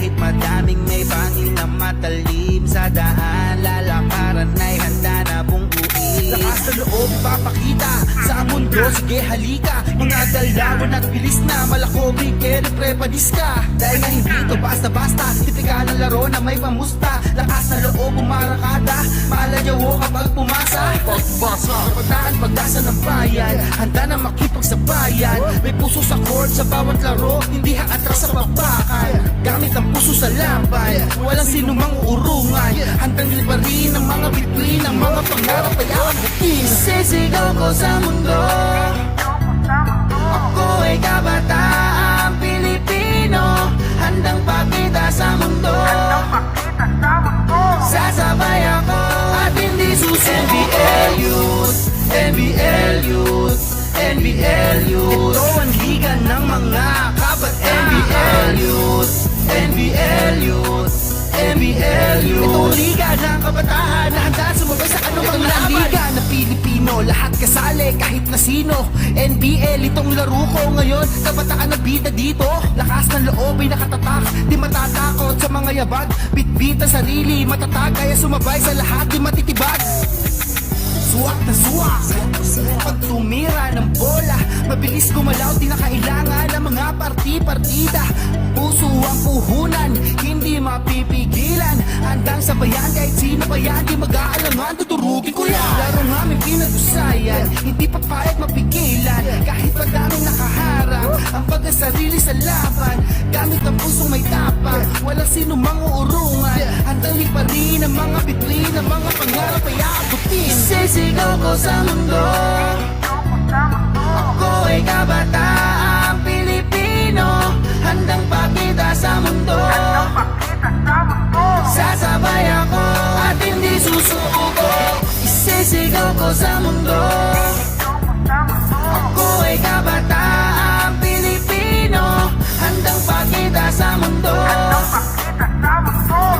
Kahit madaming may bangin na matalim sa daan, lalakaran ay handa na bungguin. Lakas na loob ipapakita sa mundo, sige halika. Mga galawan at bilis na malakobig, kere prepadis ka. Dahil na hindi ito basta-basta, tipikal ng laro na may pamusta. Lakas na loob umarakada, maalayawo kapag pumasa. Pagbasa, kapataan pagdasa ng bayan, handa na makipagsabayan. May puso sa court sa bawat laro, hindi haatras sa papakan. Gamit ang puso sa laban, walang sino mang uurungan. Handang liparin ang mga bituin, ang mga pangarap ay abutin. Sisigaw ko sa mundo, ako ay kabataang Pilipino, handang pakita sa mundo. Sasabay ako at hindi susuko. NBL Youth, NBL Youth, NBL Youth. Ito ang liga ng mga kabataan. NBL Youth, NBL Youth, NBL Youth. Ito ang liga ng kabataan na handa sumabay sa anumang laban. Liga na Pilipino, lahat kasali kahit na sino. NBL itong laro ko ngayon, kabataan na bida dito. Lakas ng loob ay nakatatak, di matatakot sa mga yabag. Bitbit ang sarili, matatag kaya sumabay sa lahat, di matitibag. Suwak na suwak, pag tumira ng bola, mabilis gumalaw, di na kailangan ng mga parti-partida. Puso ang puhunan, hindi mapipigilan. Handang sabayan kahit sino pa yan, di mag-aalangan, tuturugin ko yan. Laro nga may pinagusayan, hindi papayag mapigilan. Kahit madaming nakaharang, ang pagkasarili sa laban. Gamit ang pusong may tapang, walang sino mang uurungan. Handang liparin ang mga bituin, ang mga pangarap ay aabutin. Sisigaw ko sa mundo, ako ay kabataang Pilipino, handang pakita sa mundo. Sasabay ako at hindi susuko. Isisigaw ko sa mundo, ako ay kabataang Pilipino, handang pakita sa mundo.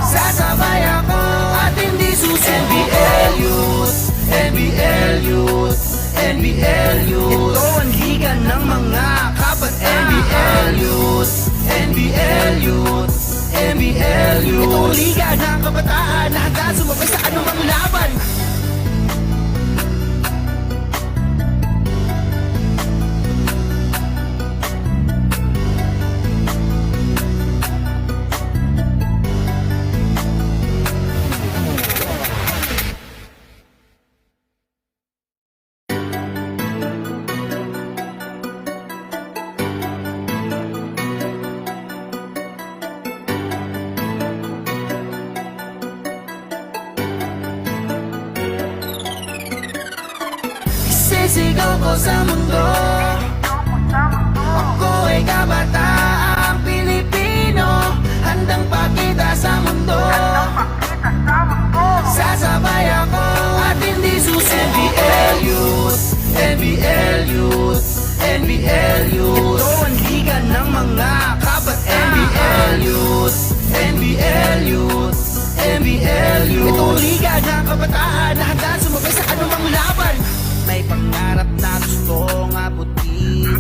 Sasabay ako at hindi susuko. NBL Youth, NBL Youth, NBL Youth. Ito ang liga ng mga kabataan. NBL Youth, NBL Youth, NBL Youth. Ito ang liga ng kabataan na handa sumabay sa anumang laban. Sisigaw ko sa mundo, ako ay kabataang Pilipino, handang pakita sa mundo. Sasabay ako at hindi susuko. NBL Youth, NBL Youth, NBL Youth. Ito ang liga ng mga kabataan. NBL Youth, NBL Youth, NBL Youth. Ito ang liga ng kabataan na handa sumabay sa anumang laban. May pangarap na gustong abutin,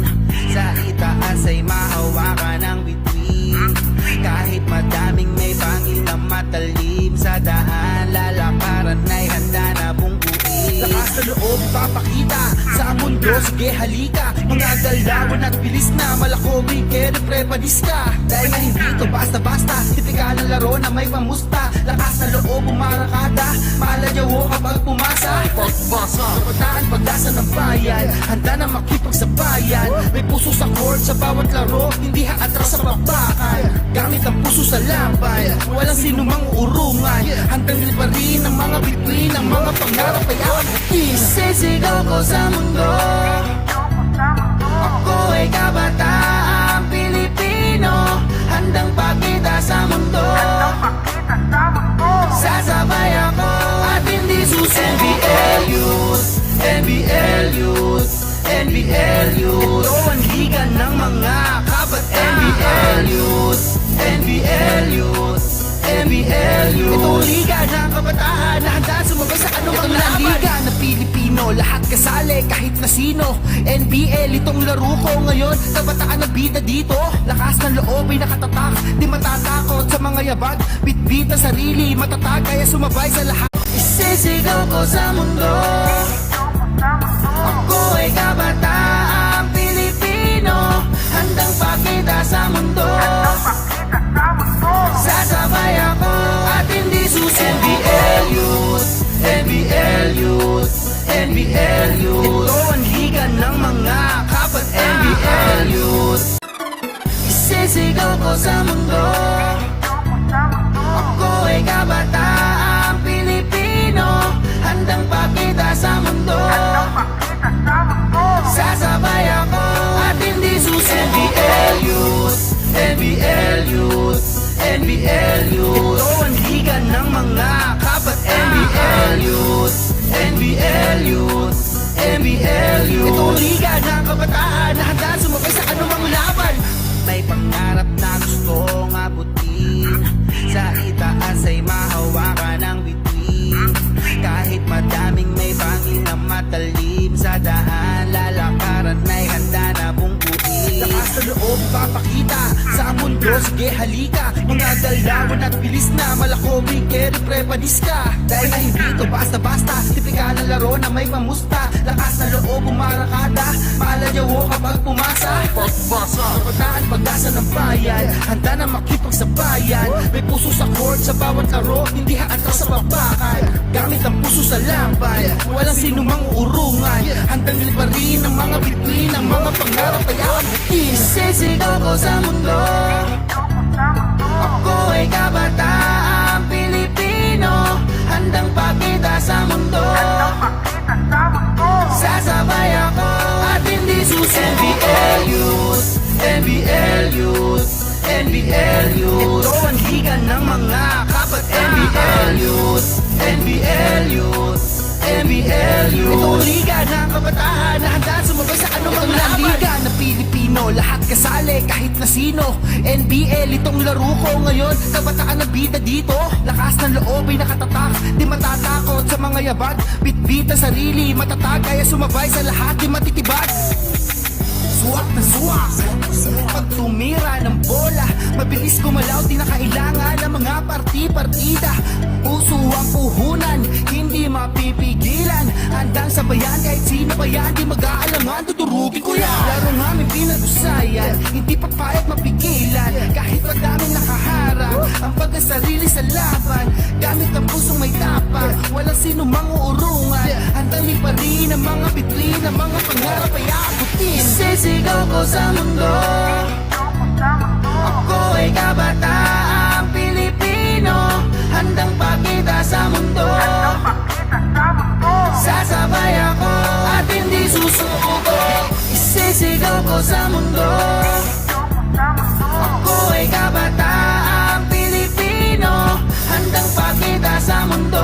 sa itaas ay mahawakan ang bituin. Kahit madaming may bangin na matalim sa daan, lalakaran ay handa na bungguin. Lakas na loob ipapakita sa mundo, sige halika. Mga galawan at bilis na malakobig, kere prepadis ka. Dahil na hindi ito basta-basta, tipikal ng laro na may pamusta. Lakas na loob umarakada, maalayawo kapag pumasa. Pagbasa, kapataan pagdasa ng bayan, handa na makipagsabayan. May puso sa court sa bawat laro, hindi haatras sa papakan. Gamit ang puso sa laban, walang sino mang uurungan. Handang liparin ang mga bituin, ang mga pangarap ay aabutin. Sisigaw ko sa mundo, ako ay kabataang Pilipino, handang pakita sa mundo. Sasabay ako at hindi susuko. NBL Youth, NBL Youth, NBL Youth. Ito ang liga ng mga kabataan. NBL Youth, NBL Youth, NBL Youth. Ito ang liga ng kabataan na handa sumabay sa anumang laban. Liga na Pilipino, lahat kasali kahit na sino. NBL itong laro ko ngayon, kabataan na bida dito. Lakas ng loob ay nakatatak, di matatakot sa mga yabag. Bitbit na sarili, matatag kaya sumabay sa lahat. Isisigaw ko sa mundo, ako ay kabataang Pilipino, handang pakita sa mundo. Sasabay ako at hindi susuko. NBL Youth, NBL Youth, NBL Youth. Ito ang liga ng mga kapat NBL Youth. Isisigaw ko sa mundo, ako ay kabataang Pilipino, handang pakita sa mundo. Sasabay ako at hindi susuko. NBL Youth, NBL Youth, NBL Youth. Ito ang liga ng mga kapat NBL Youth, NBL Youth, NBL Youth. Ito ang liga ng kabataan na handa sumabay sa anumang laban. May pangarap na gustong abutin, sa itaas ay mahawakan ang bituin. Kahit madaming may bangin na matalim, sa daan lalakaran ay handa na bungkuin. Lakas na loob papakita sa mundo, sige halika. Mga galawan at bilis na malakobing keri prepanis ka. Dahil na hindi ito basta-basta, tipikal na laro na may pamusta. Lakas na loob umarakada, maalayaw kapag pumasa. Kabataan pag-asa ng bayan, handa na makipagsabayan. May puso sa court sa bawat laro, hindi haatras sa babakan. Gamit ang puso sa laban, walang sinumang urungan. Handang liparin ang mga bituin, ang mga pangarap ay aabutin. Isisigaw ko sa mundo, ako ay kabataang Pilipino, handang pakita sa mundo. Sasabay ako at hindi susuko. NBL Youth, NBL Youth, NBL Youth. Ito ang liga ng mga kapat NBL Youth, NBL Youth, NBL Youth. Ito ang liga ng kabataan na handa sumabay sa anumang laban. Liga na Pilipino, lahat kasali kahit na sino. NBL itong laro ko ngayon, kabataan na bida dito. Lakas ng loob ay nakatatak, di matatakot sa mga yabag. Bitbit na sarili, matatag kaya sumabay sa lahat, di matitibag. Suwak na suwak, pag tumira ng bola, mabilis gumalaw, di na kailangan ng mga parti-partida. Puso ang puhunan, hindi mapipigilan. Handang sabayan kahit sino pa yan, di mag-aalangan, tuturugin ko yan. Laro nga may pinag-usayan, hindi papayag mapigilan. Kahit madaming nakaharap, ang pagkasarili sa laban. Gamit ang pusong may tapang, walang sino mang uurungan. Handang liparin ang mga bituin, ang mga pangarap ay aabutin. Isisigaw ko sa mundo, ako ay kabataang Pilipino, handang pakita sa mundo. Sasabay ako at hindi susuko. Isisigaw ko sa mundo, ako ay kabataang Pilipino, handang pakita sa mundo.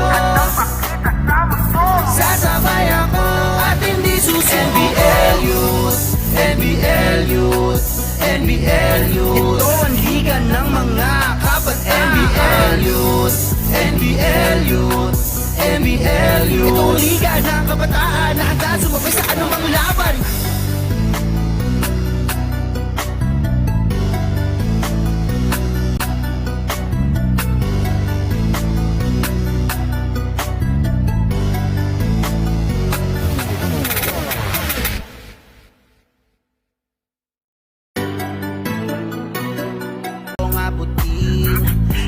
Sasabay ako at hindi susuko. NBL Youth, NBL Youth, NBL Youth. Ito ang liga ng mga kapat NBL Youth, NBL Youth, NBL Youth. Ito ang liga ng kabataan na handa sumabay sa anumang laban.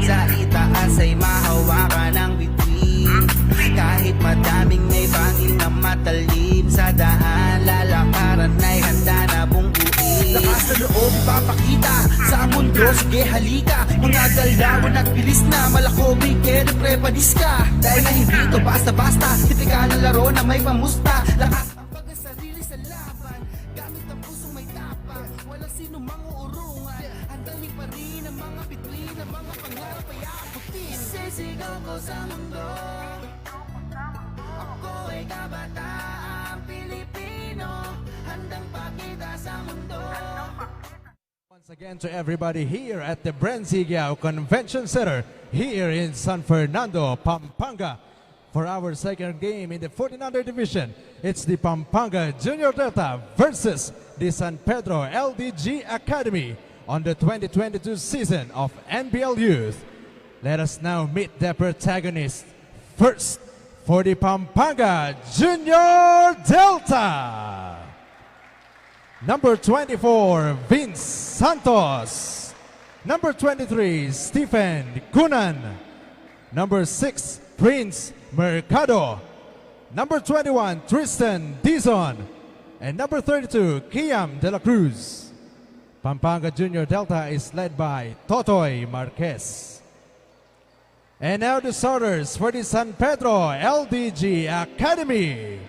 Sa itaas ay mahawakan ang bituin. Kahit madaming may bangin na matalim, sa daan lalakaran ay handa na bungkuin. Lakas na loob papakita sa mundo, sige halika. Mga galawan at bilis na malakobing keri prepanis ka. Dahil na hindi ito basta-basta, tipikal na laro na may pamusta. Lakas ang pagkasarili sa laban, gamit ang pusong may tapang. Walang sino mang uurungan, handang liparin ang mga bituin, ang mga pangarap ay aabutin. Isisigaw ko sa mundo, ako ay kabataang Pilipino, handang pakita sa mundo. Once again to everybody here at the Brenzigiao Convention Center here in San Fernando, Pampanga, for our second game in the 1400 division. It's the Pampanga Junior Delta versus the San Pedro LDG Academy on the 2022 season of NBL Youth. Let us now meet the protagonists. First, for the Pampanga Junior Delta, number 24, Vince Santos. Number 23, Stephen Cunan. Number 6, Prince Mercado. Number 21, Tristan Dizon. And number 32, Kiam De La Cruz. Pampanga Junior Delta is led by Totoy Marquez. And now the starters for the San Pedro LDG Academy.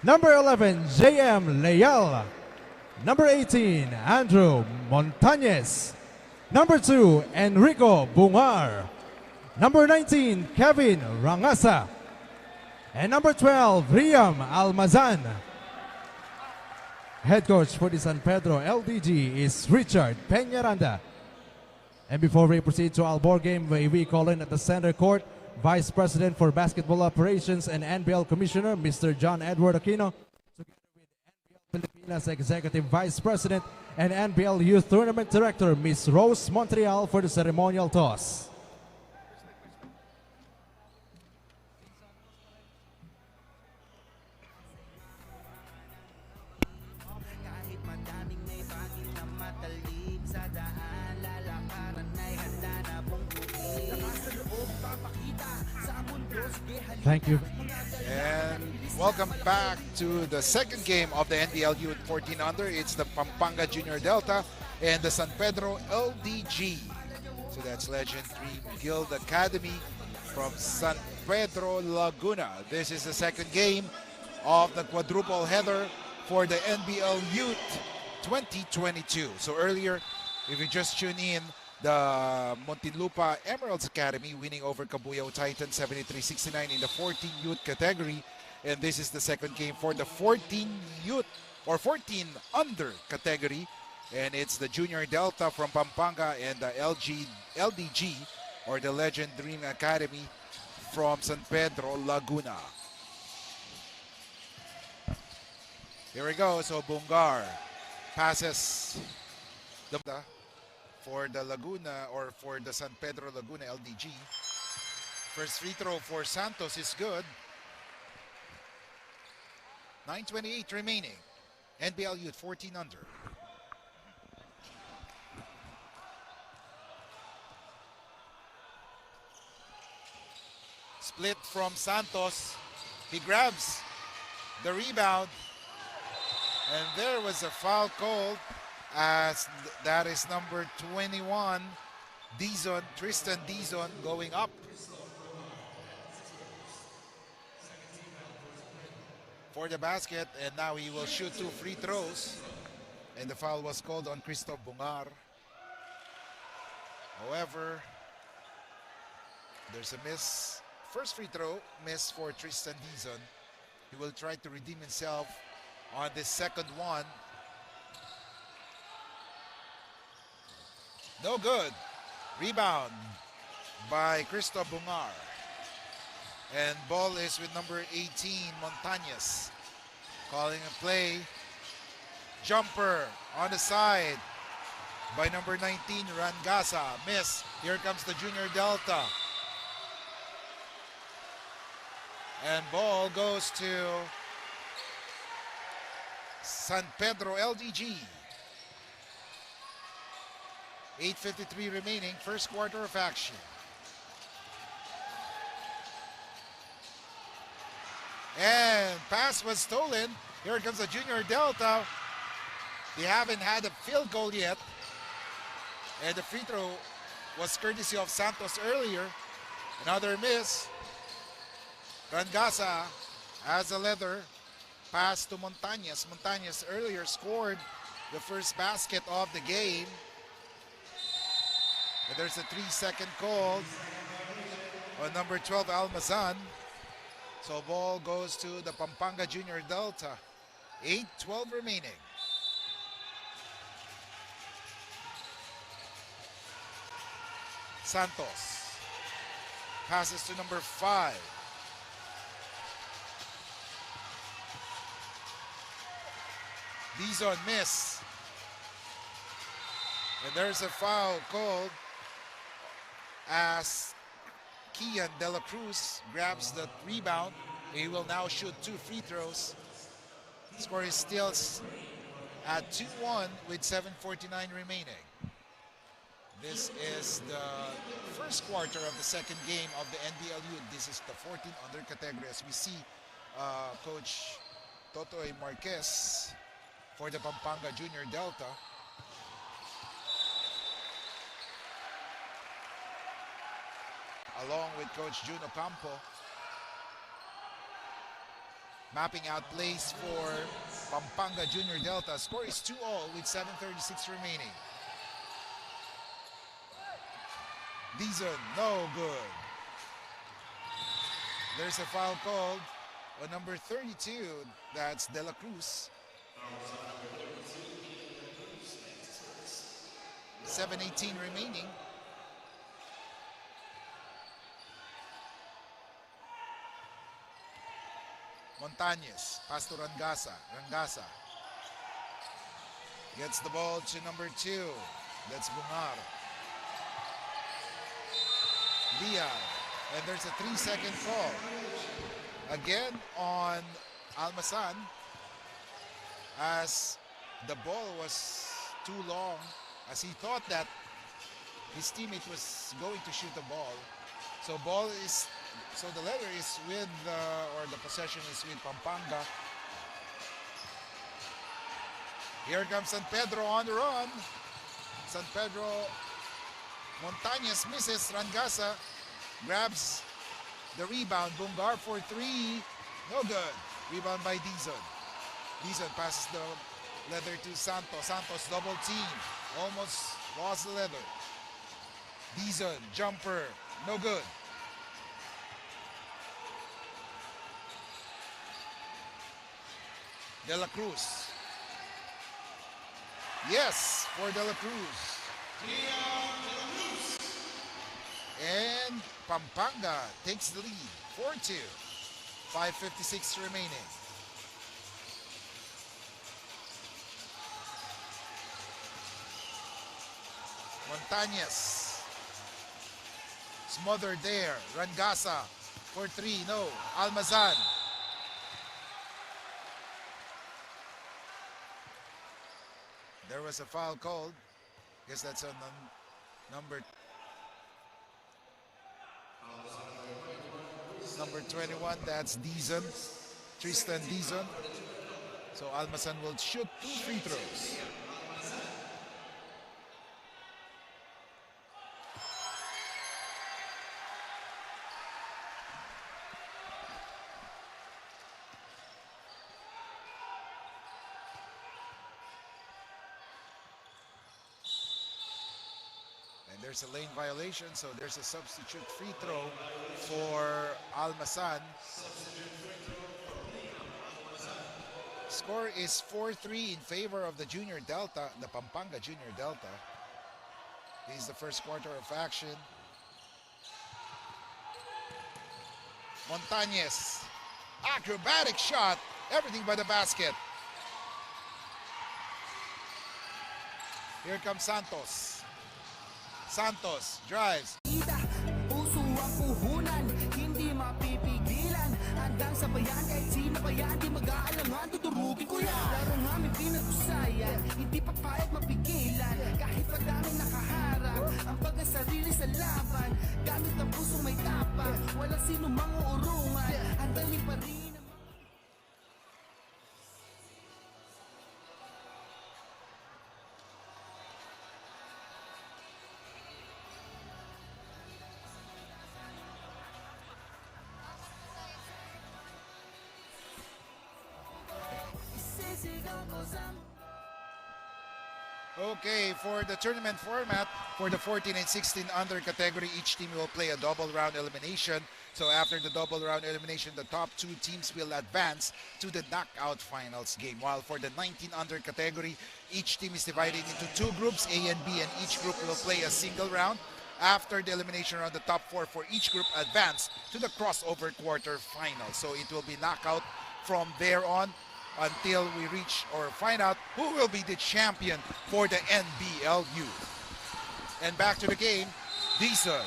Number 11, JM Leal. Number 18, Andrew Montañez. Number 2, Enrico Bungar. Number 19, Kevin Rangasa. And number 12, Riam Almazan. Head coach for the San Pedro LDG is Richard Peñaranda. And before we proceed to our board game, we call in at the center court Vice President for Basketball Operations and NBL Commissioner, Mr. John Edward Aquino, together with NBL Filipinas Executive Vice President and NBL Youth Tournament Director, Ms. Rose Montreal, for the ceremonial toss. Thank you. And welcome back to the second game of the NBL Youth 14 Under. It's the Pampanga Junior Delta and the San Pedro LDG. So that's Legend Dream Guild Academy from San Pedro, Laguna. This is the second game of the quadruple header for the NBL Youth 2022. So earlier, if you just tune in, the Muntinlupa Emeralds Academy winning over Cabuyao Titan 73-69 in the 14 youth category. And this is the second game for the 14 youth or 14 under category. And it's the Junior Delta from Pampanga and the LDG or the Legend Dream Academy from San Pedro, Laguna. Here we go. So Bungar passes the for the Laguna or for the San Pedro Laguna LDG. First free throw for Santos is good. 9:28 remaining. NBL Youth 14 under. Split from Santos. He grabs the rebound. And there was a foul called, as that is number 21, Dizon, Tristan Dizon, going up. For the basket, and now he will shoot 2 free throws. And the foul was called on Christoph Bungar. However, there's a miss. First free throw, miss for Tristan Dizon. He will try to redeem himself on this second one. No good. Rebound by Christoph Bungar. And ball is with number 18, Montañez. Calling a play. Jumper on the side by number 19, Rangasa. Miss. Here comes the Junior Delta. And ball goes to San Pedro LDG. 8:53 remaining, first quarter of action. And pass was stolen. Here comes the Junior Delta. They haven't had a field goal yet. And the free throw was courtesy of Santos earlier. Another miss. Rangasa has a leather. Pass to Montañez. Montañez earlier scored the first basket of the game. And there's a 3-second call on number 12, Almazan. So ball goes to the Pampanga Junior Delta. 8:12 remaining. Santos passes to number 5, Dizon miss. And there's a foul called as Kian De La Cruz grabs the rebound. He will now shoot 2 free throws. Score is still at 2-1 with 7:49 remaining. This is the first quarter of the second game of the NBL Youth. This is the 14 under category as we see Coach Totoy Marquez for the Pampanga Junior Delta. Along with Coach Jun Ocampo. Mapping out plays for Pampanga Junior Delta. Score is 2-all with 7:36 remaining. Dizon, no good. There's a foul called on number 32. That's De La Cruz. 7:18 remaining. Montañez, pass to Rangasa. Rangasa gets the ball to number 2. That's Bumar. Lial, and there's a 3-second call. Again on Almasan as the ball was too long as he thought that his teammate was going to shoot the ball. So the letter is with, or the possession is with Pampanga. Here comes San Pedro on the run. San Pedro, Montañez misses. Rangasa grabs the rebound. Bungar for 3. No good. Rebound by Dizon. Dizon passes the leather to Santos. Santos double team. Almost lost the leather. Dizon, jumper. No good. De La Cruz. Yes, for De La Cruz. And Pampanga takes the lead, 4-2. 5:56 remaining. Montañez. Smothered there. Rangasa for 3. No. Almazan. There was a foul called. Guess that's on number 21. That's Dizon. Tristan Dizon. So Almazan will shoot 2 free throws. There's a lane violation, so there's a substitute free throw for Almasan. Score is 4-3 in favor of the Junior Delta, the Pampanga Junior Delta. This is the first quarter of action. Montañez, acrobatic shot, everything by the basket. Here comes Santos. Santos drives. Puso ang puhunan, hindi mapipigilan. Hanggang sa bayan, kahit sino pa yan, di mag-aalangan, tuturugin ko yan. Larong aming pinag-usayan, hindi papayag mapigilan. Kahit madaming nakaharap, ang pagkasarili sa laban. Gamit ang pusong may tapang, walang sino mga urungan. Handalin pa rin. Okay, for the tournament format, for the 14 and 16 under category, each team will play a double round elimination. So after the double round elimination, the top 2 teams will advance to the knockout finals game. While for the 19 under category, each team is divided into 2 groups, A and B, and each group will play a single round. After the elimination round, the top 4 for each group advance to the crossover quarter final. So it will be knockout from there on. until we reach or find out who will be the champion for the NBL Youth. And back to the game, Dizon.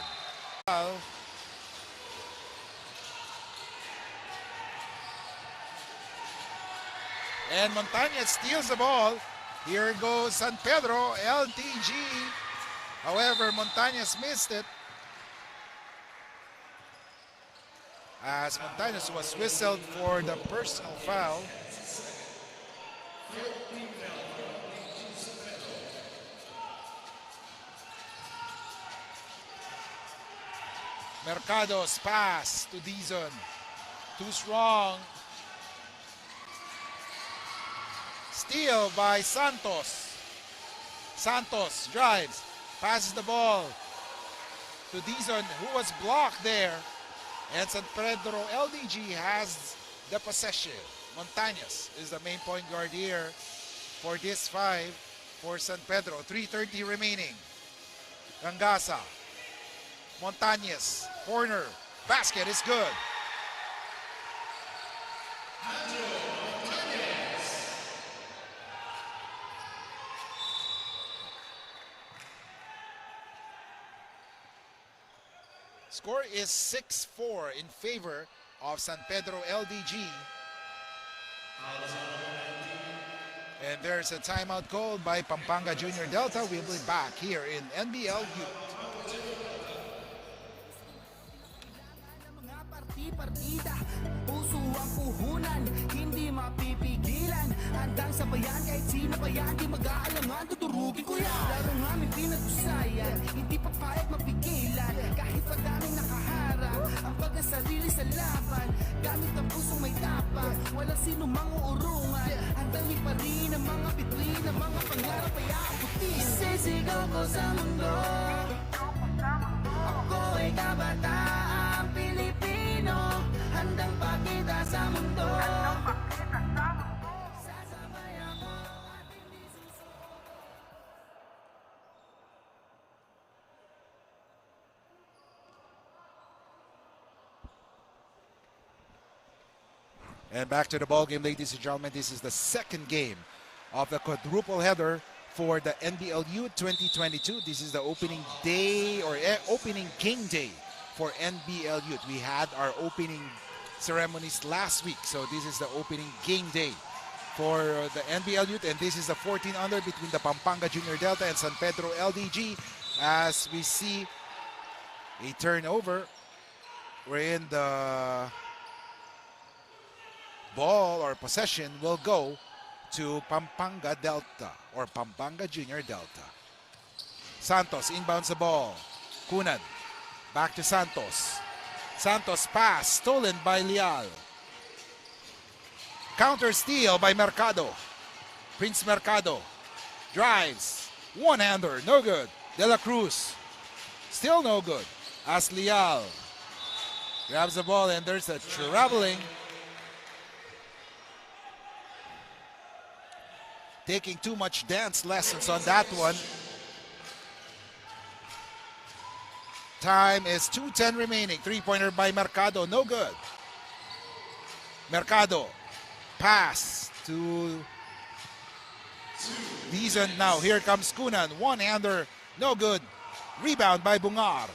And Montañez steals the ball. Here goes San Pedro, LDG. However, Montañez missed it, as Montañez was whistled for the personal foul. Mercado's pass to Dizon. Too strong. Steal by Santos. Santos drives, passes the ball to Dizon, who was blocked there. And San Pedro LDG has the possession. Montañez is the main point guard here for this 5 for San Pedro. 3:30 remaining. Rangasa. Montañez, corner, basket is good. Score is 6-4 in favor of San Pedro LDG. And there's a timeout called by Pampanga Junior Delta. We'll be back here in NBL Youth. Partida, puso ang puhunan, hindi mapipigilan. Handang sabayan kahit sino pa yan, di mag-aalangan, tuturugin ko yan. Larong aming pinag-usayan, hindi papayag mapigilan. Kahit pa daming nakaharap, ang pagkasarili sa laban. Gamit ang pusong may tapang, walang sino mang-uurungan. Handang liparin ang mga bituin, ang mga pangarap ay aabutin. Isisigaw ko sa mundo, ako ay kabataang Pilipino, handang pakita sa mundo. Sasabay ako at hindi susuko. And back to the ball game, ladies and gentlemen. This is the second game of the quadruple header for the NBL Youth 2022. This is the opening day or opening game day for NBL Youth. We had our opening ceremonies last week, so this is the opening game day for the NBL Youth, and this is the 14 under between the Pampanga Junior Delta and San Pedro LDG. As we see a turnover wherein the ball or possession will go to Pampanga Delta or Pampanga Junior Delta. Santos inbounds the ball. Kunan back to Santos. Santos pass stolen by Leal. Counter steal by Mercado. Prince Mercado drives. One-hander, no good. De La Cruz still no good. As Leal grabs the ball and there's a traveling. Taking too much dance lessons on that one. Time is 2:10 remaining. Three-pointer by Mercado, no good. Mercado, pass to Dizon now. Here comes Kunan, one-hander, no good. Rebound by Bungar.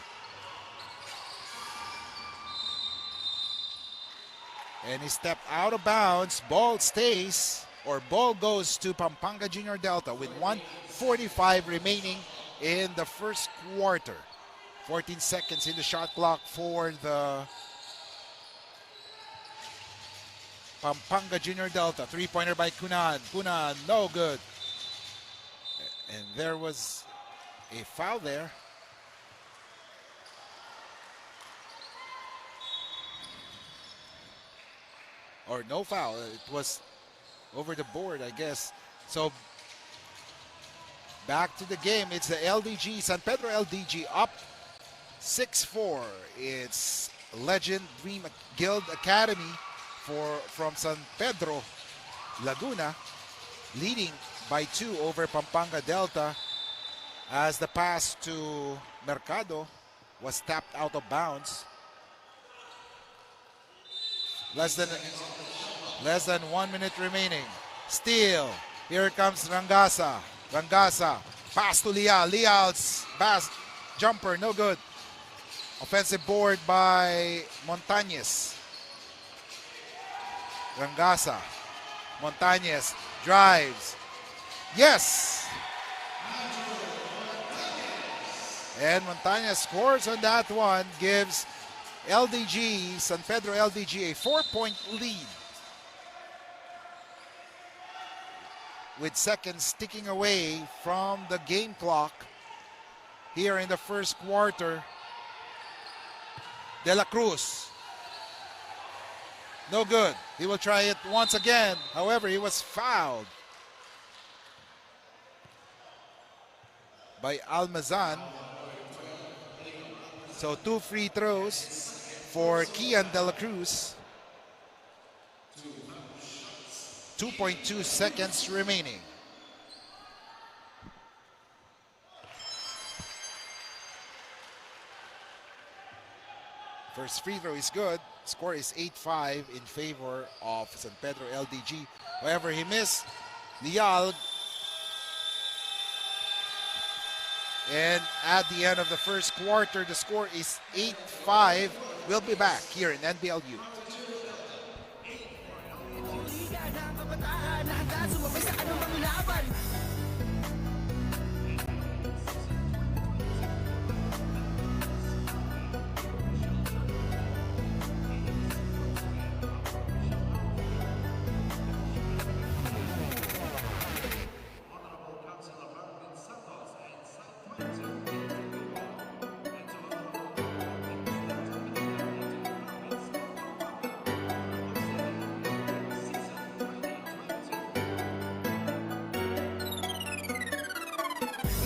And he stepped out of bounds. Ball stays. Or ball goes to Pampanga Junior Delta with 1:45 remaining in the first quarter. 14 seconds in the shot clock for the Pampanga Junior Delta. Three-pointer by Kunan. Kunan, no good. And there was a foul there. Or no foul. It was over the board, I guess. So back to the game. It's the LDG, San Pedro LDG up 6-4. It's Legend Dream Guild Academy from San Pedro, Laguna, leading by 2 over Pampanga Delta, as the pass to Mercado was tapped out of bounds. Less than 1 minute remaining. Steal. Here comes Rangasa. Rangasa. Pass to Leal. Leal's pass. Jumper. No good. Offensive board by Montañez. Rangasa. Montañez drives. Yes! And Montañez scores on that one. Gives LDG, San Pedro LDG, a 4-point lead. With seconds ticking away from the game clock here in the first quarter. De La Cruz. No good. He will try it once again. However, he was fouled by Almazan. So 2 free throws for Kian De La Cruz. 2.2 seconds remaining. First free throw is good. Score is 8-5 in favor of San Pedro LDG. However, he missed. Leal. And at the end of the first quarter, the score is 8-5. We'll be back here in NBL Youth.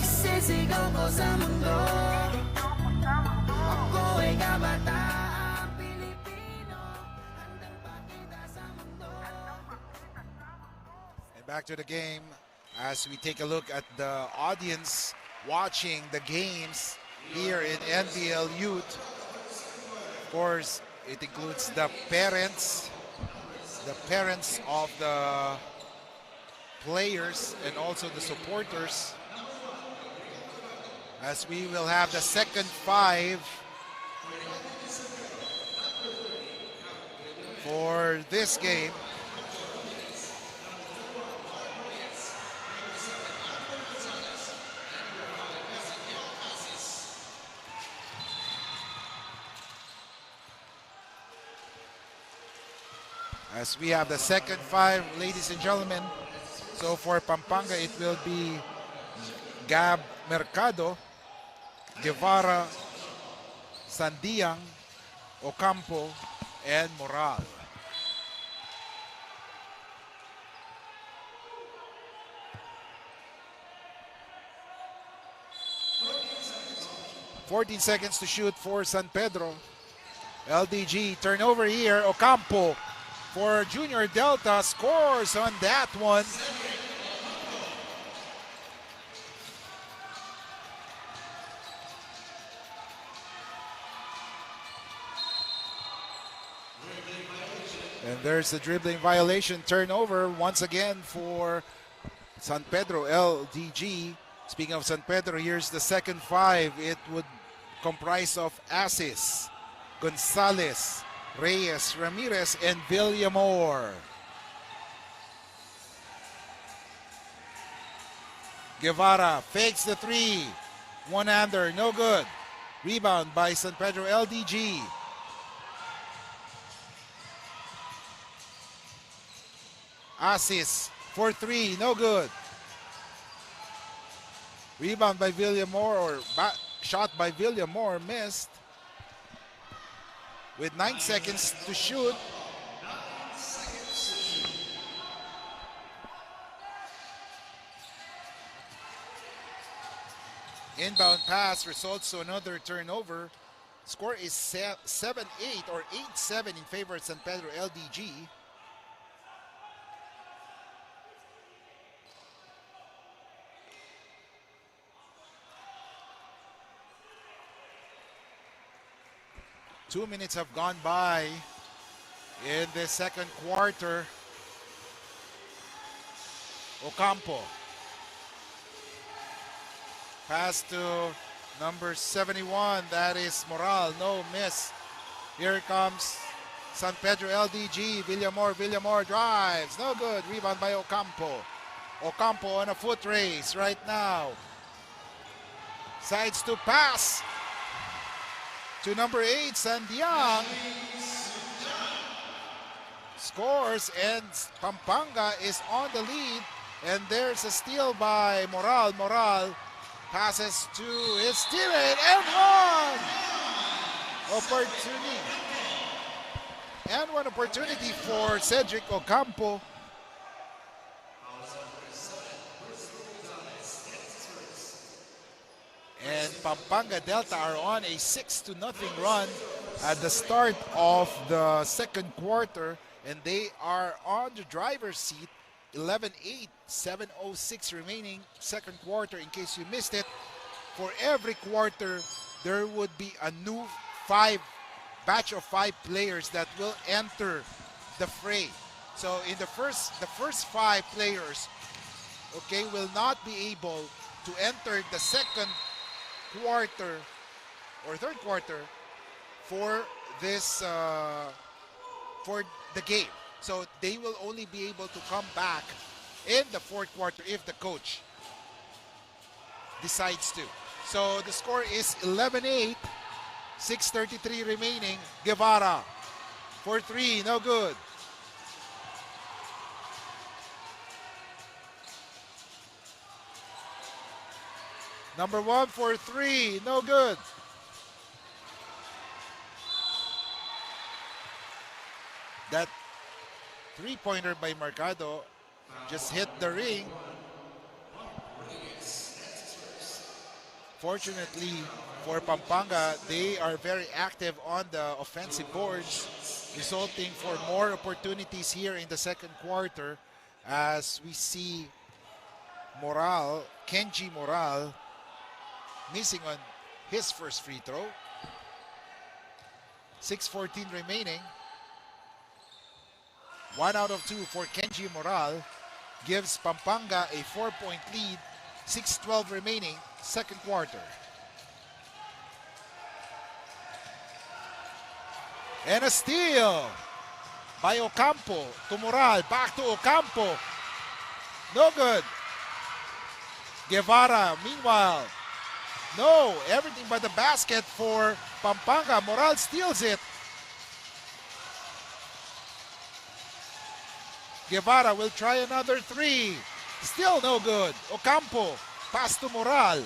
Sisigaw ko sa mundo, ako ay kabataang Pilipino, handang pakita sa mundo. And back to the game as we take a look at the audience watching the games here in NBL Youth. Of course, it includes the parents of the players and also the supporters, as we will have the second 5 for this game. As we have the second 5, ladies and gentlemen. So for Pampanga, it will be Gab Mercado, Guevara, Sandiang, Ocampo, and Moral. "14 seconds to shoot for San Pedro. LDG turnover here. Ocampo for Junior Delta scores on that one. And there's the dribbling violation. Turnover once again for San Pedro LDG. Speaking of San Pedro, here's the second 5. It would comprise of Asis, Gonzalez, Reyes, Ramirez, and Villamor. Guevara fakes the 3. One-hander, no good. Rebound by San Pedro LDG. Asis for 3, no good. Rebound by Villamor, or shot by Villamor, missed. With 9 seconds to shoot. Inbound pass results to another turnover. Score is 7-8 or 8-7 in favor of San Pedro LDG. Two minutes have gone by in the second quarter. Ocampo. Pass to number 71. That is Moral. No miss. Here comes San Pedro LDG. Villamor drives. No good. Rebound by Ocampo. Ocampo on a foot race right now. Sides to pass to number 8, Sandiang. Scores, and Pampanga is on the lead. And there's a steal by Moral. Moral passes to his teammate and one opportunity. And one opportunity for Cedric Ocampo. And Pampanga Delta are on a 6-0 run at the start of the second quarter, and they are on the driver's seat. 11-8, 7:06 remaining second quarter. In case you missed it, for every quarter there would be a new batch of 5 players that will enter the fray. So in the first 5 players, okay, will not be able to enter the second quarter or third quarter for this for the game. So they will only be able to come back in the fourth quarter if the coach decides to. So the score is 11-8, 6:33 remaining. Guevara for 3, no good. Number 1 for 3, no good. That three-pointer by Mercado just hit the ring. Fortunately for Pampanga, they are very active on the offensive boards, resulting for more opportunities here in the second quarter, as we see Kenji Moral, missing on his first free throw. 6:14 remaining. 1 out of 2 for Kenji Moral gives Pampanga a 4-point lead. 6:12 remaining, second quarter. And a steal by Ocampo to Moral. Back to Ocampo. No good. Guevara, meanwhile, no, everything but the basket for Pampanga. Moral steals it. Guevara will try another 3. Still no good. Ocampo, pass to Moral.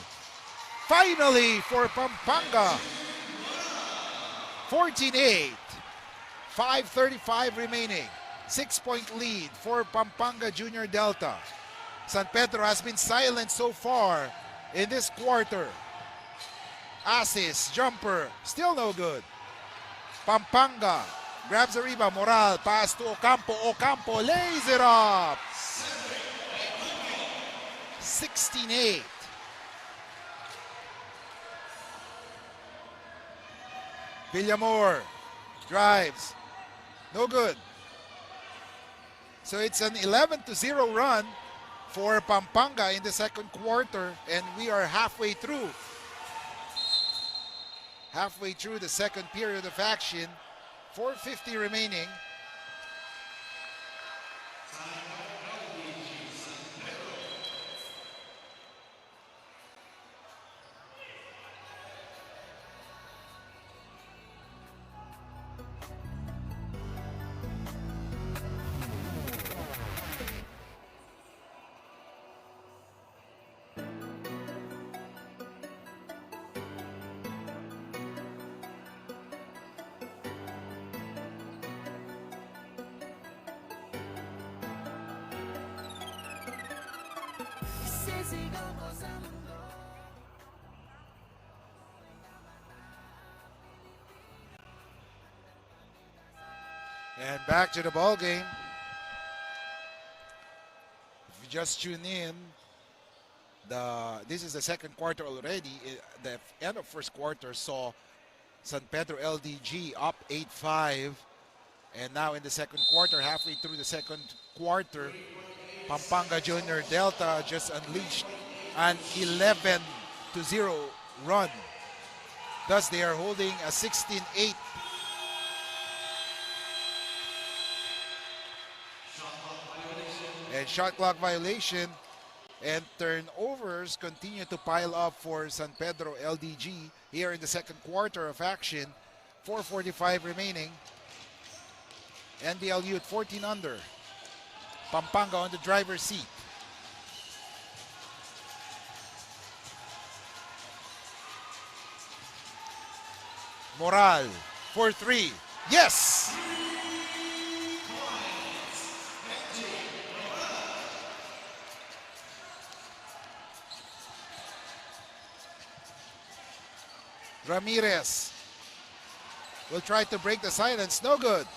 Finally for Pampanga. 14-8. 5:35 remaining. 6-point lead for Pampanga Junior Delta. San Pedro has been silent so far in this quarter. Assist, jumper, still no good. Pampanga grabs the rebound. Moral, pass to Ocampo. Ocampo lays it up. 16-8. Villamor drives. No good. So it's an 11-0 run for Pampanga in the second quarter, and we are halfway through. Halfway through the second period of action. 4:50 remaining. And back to the ball game. If you just tune in, this is the second quarter already. The end of first quarter saw San Pedro LDG up 8-5, and now in the second quarter, halfway through the second quarter, Pampanga Junior Delta just unleashed an 11-0 run. Thus, they are holding a 16-8. And shot clock violation and turnovers continue to pile up for San Pedro LDG here in the second quarter of action. 4:45 remaining. NBL Youth 14 under. Pampanga on the driver's seat. Moral for three. Yes! Ramirez will try to break the silence. No good.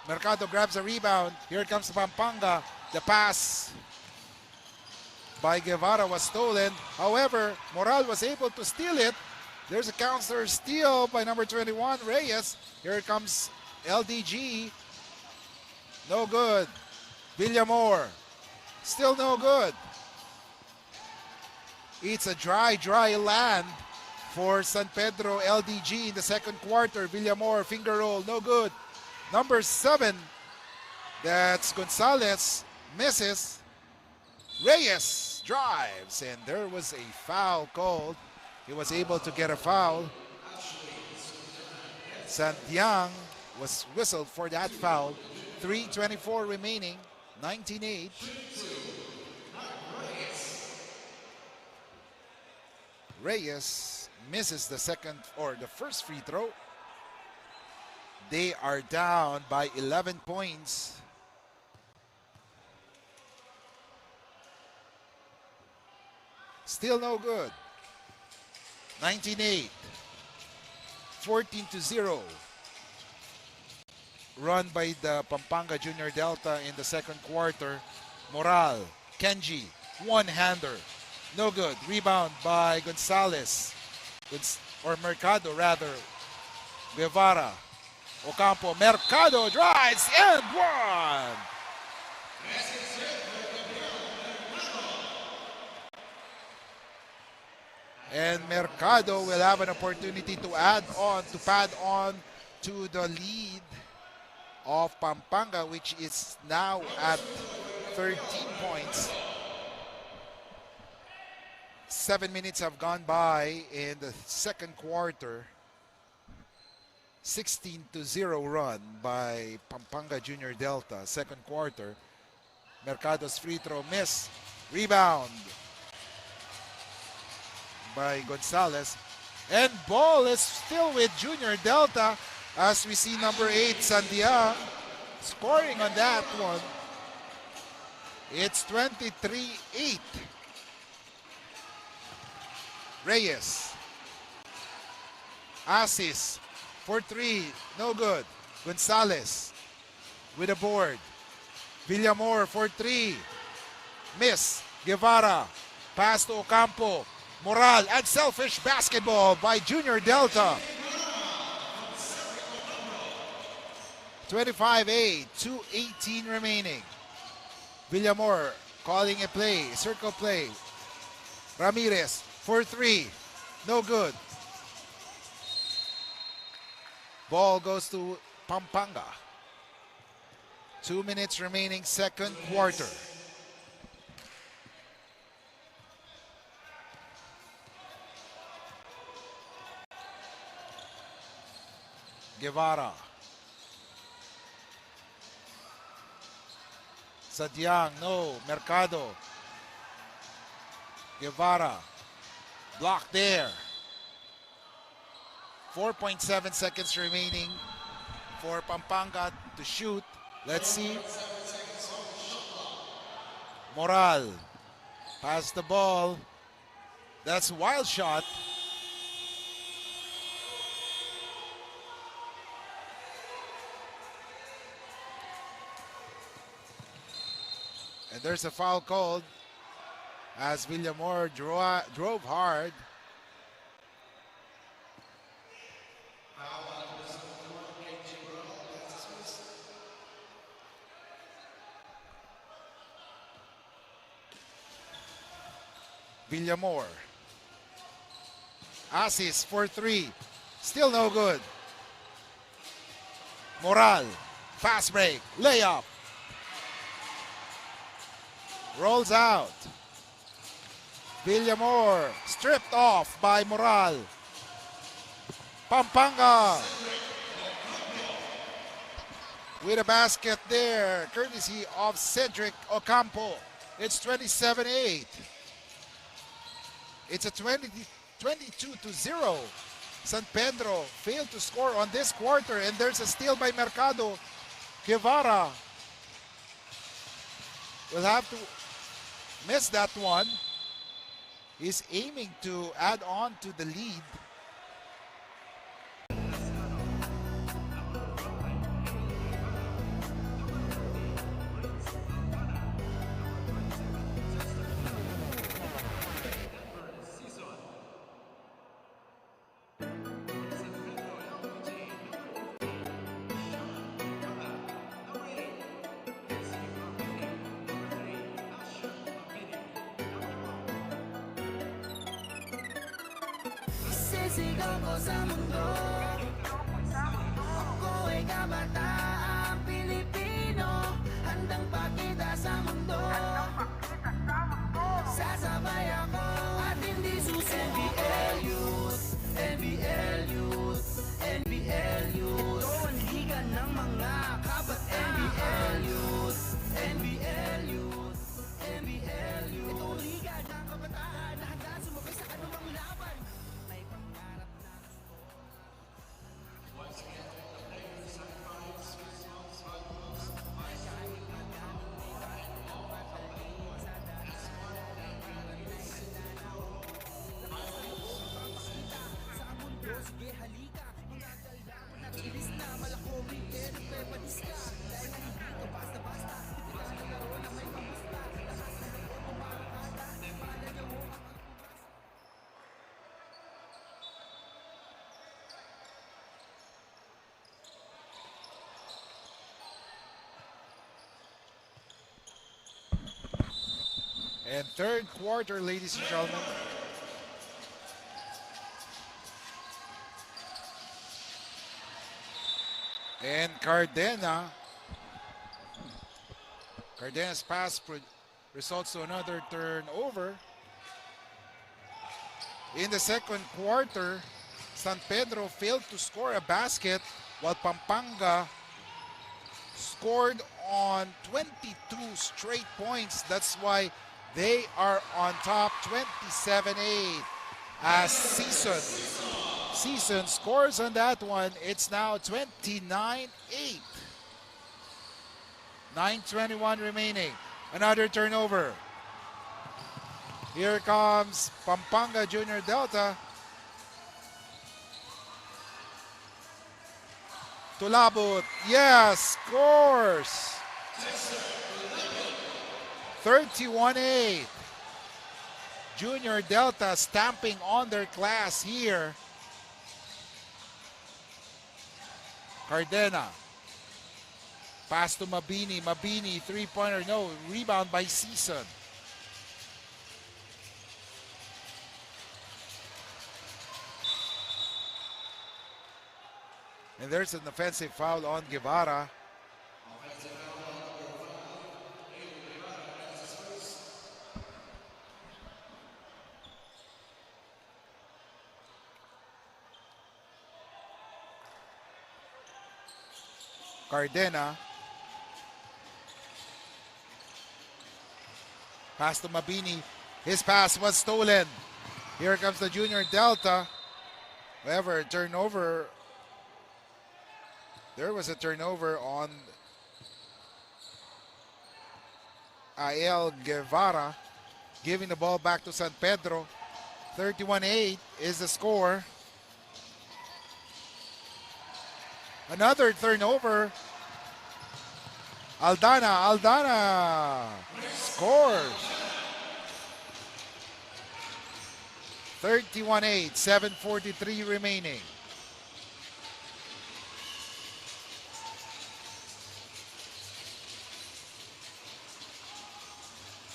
Mercado grabs a rebound. Here comes Pampanga. The pass by Guevara was stolen. However, Moral was able to steal it. There's a counter steal by number 21, Reyes. Here comes LDG. No good. Villamor. Still no good. It's a dry land for San Pedro LDG in the second quarter. Villamor, finger roll, no good. Number 7, that's Gonzalez, misses. Reyes drives, and there was a foul called. He was able to get a foul. Santiang was whistled for that foul. 3:24 remaining, 19-8. Reyes misses the first free throw. They are down by 11 points. Still no good. 19-8. 14-0. Run by the Pampanga Junior Delta in the second quarter. Moral, Kenji, one-hander. No good. Rebound by Gonzalez. Or Mercado rather. Guevara. Ocampo. Mercado drives and one. And Mercado will have an opportunity to pad on to the lead of Pampanga, which is now at 13 points. 7 minutes have gone by in the second quarter. 16-0 run by Pampanga Junior Delta. Second quarter. Mercado's free throw miss. Rebound by Gonzalez. And ball is still with Junior Delta as we see number 8, Sandia, scoring on that one. It's 23-8. Reyes. Assist for 3. No good. Gonzalez with a board. Villamor for 3. Miss. Guevara. Pass to Ocampo. Moral and selfish basketball by Junior Delta. 25-8. 2:18 remaining. Villamor calling a play. Circle play. Ramirez for 3. No good. Ball goes to Pampanga. 2 minutes remaining, second quarter. Guevara. Sadiang, no. Mercado. Guevara. Blocked there. 4.7 seconds remaining for Pampanga to shoot. Let's see. Moral. Pass the ball. That's a wild shot. And there's a foul called as Villamor drove hard. Villamor. Assist for 3. Still no good. Moral. Fast break. Layup. Rolls out. Villamor stripped off by Moral. Pampanga with a basket there, courtesy of Cedric Ocampo. It's 27-8. It's a 22-0. San Pedro failed to score on this quarter, and there's a steal by Mercado. Guevara will have to miss that one. He's aiming to add on to the lead. Sisigaw ko sa mundo, ako ay kabataang Pilipino, handang pakita sa mundo. Sasabay ako at hindi susi. NBL Youth, NBL Youth, NBL Youth. Ito ang liga ng mga kabat. NBL Youth, NBL Youth, NBL Youth. Ito ang liga ng kabataan na handa sumabay sa anumang laban. May pangarap na gusto. Sige halika, mga kailangan at bilis na malakomi, pero pepadis ka. Dahil hindi ka basta-basta, ipitaw na laro na may kamusta. Nakasagot ko kumakakata, palagay mo ang And third quarter, ladies and gentlemen. And Cardena's pass results to another turnover. In the second quarter, San Pedro failed to score a basket while Pampanga scored on 22 straight points. That's why they are on top 27-8 as Season scores on that one. It's now 29-8. 9:21 remaining. Another turnover. Here comes Pampanga Junior Delta. Tulabut, yes, scores. 31-8. Junior Delta stamping on their class here. Cardena. Pass to Mabini. Mabini, three-pointer, no. Rebound by Season. And there's an offensive foul on Guevara. Cardena. Pass to Mabini. His pass was stolen. Here comes the Junior Delta. However, turnover. There was a turnover on Ael Guevara, giving the ball back to San Pedro. 31-8 is the score. Another turnover. Aldana scores. 31-8, 7:43 remaining.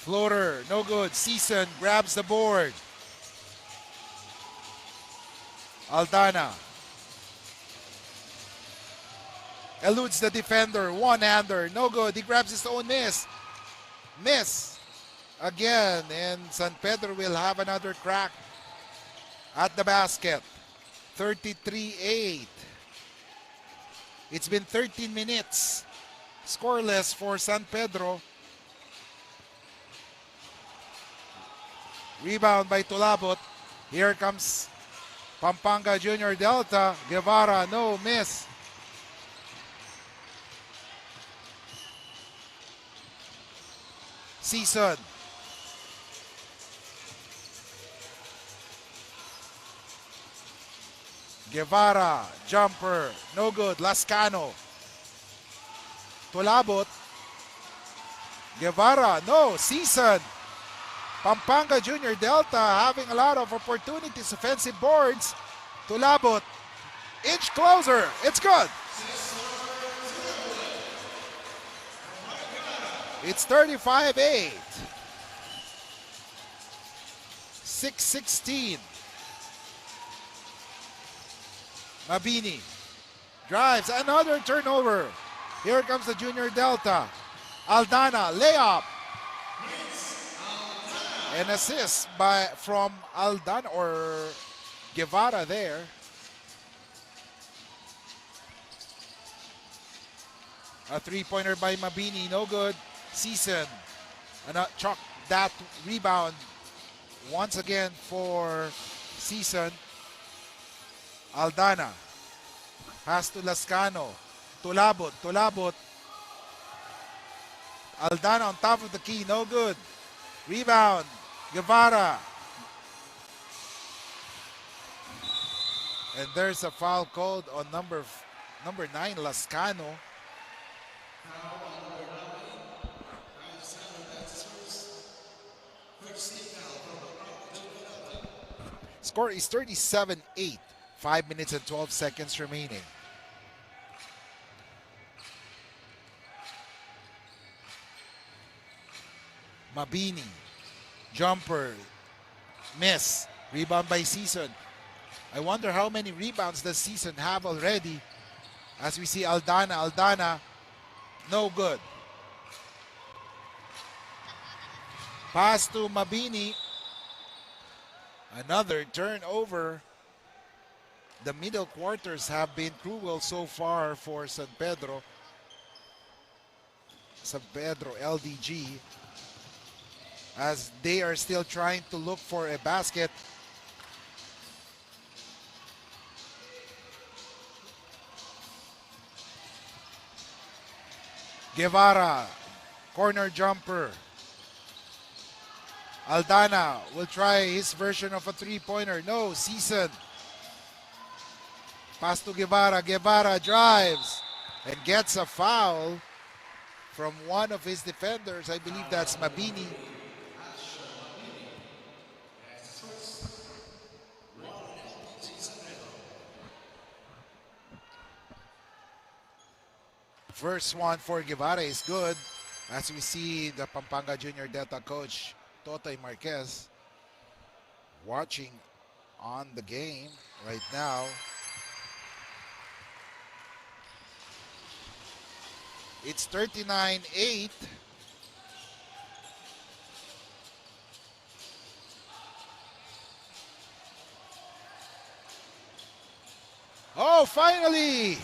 Floater, no good. Season grabs the board. Aldana eludes the defender. One-hander, no good. He grabs his own miss. Miss again, and San Pedro will have another crack at the basket. 33-8. It's been 13 minutes. Scoreless for San Pedro. Rebound by Tulabot. Here comes Pampanga Junior Delta. Guevara, no miss. Season. Guevara, jumper, no good. Lascano. Tulabot. Guevara, no. Season. Pampanga Junior Delta having a lot of opportunities, offensive boards. Tulabot, inch closer, it's good. It's 35-8. 6:16. Mabini drives, another turnover. Here comes the Junior Delta. Aldana, layup. An assist from Aldana or Guevara there. A three-pointer by Mabini, no good. Season, chalk that rebound once again for Season. Aldana, pass to Lascano. Tulabot. Aldana on top of the key, no good. Rebound, Guevara. And there's a foul called on number 9, Lascano. Score is 37-8. 5 minutes and 12 seconds remaining. Mabini, jumper, miss, rebound by Season. I wonder how many rebounds does Season have already. As we see Aldana, no good. Pass to Mabini, another turnover. The middle quarters have been cruel so far for San Pedro. LDG, as they are still trying to look for a basket. Guevara, corner jumper. Aldana will try his version of a three-pointer. No, Season. Pass to Guevara. Guevara drives and gets a foul from one of his defenders. I believe that's Mabini. First one for Guevara is good. As we see the Pampanga Junior Delta coach, Totoy Marquez, watching on the game right now. It's 39-8. Oh, finally!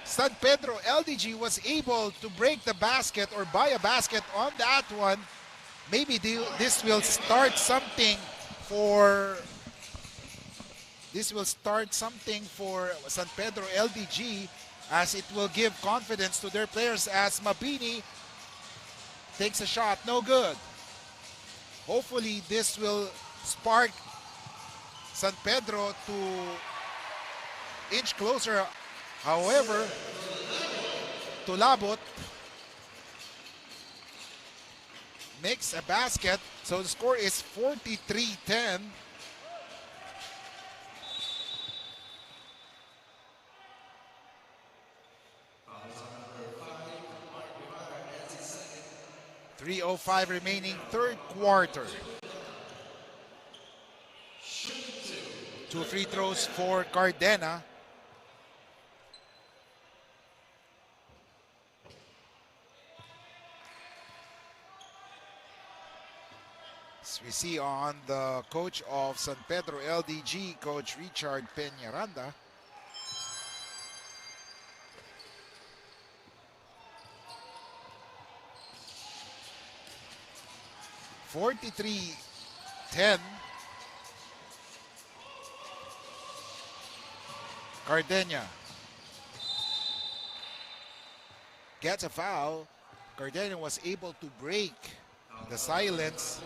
San Pedro LDG was able to break the basket or buy a basket on that one. Maybe this will start something for San Pedro LDG, as it will give confidence to their players, as Mabini takes a shot, no good. Hopefully this will spark San Pedro to inch closer. However, Tulabot makes a basket, so the score is 43-10. 3:05 remaining, third quarter. 2 free throws for Cardena. As we see on the coach of San Pedro LDG, Coach Richard Peñaranda. (43-10). Cardena gets a foul. Cardena was able to break the silence.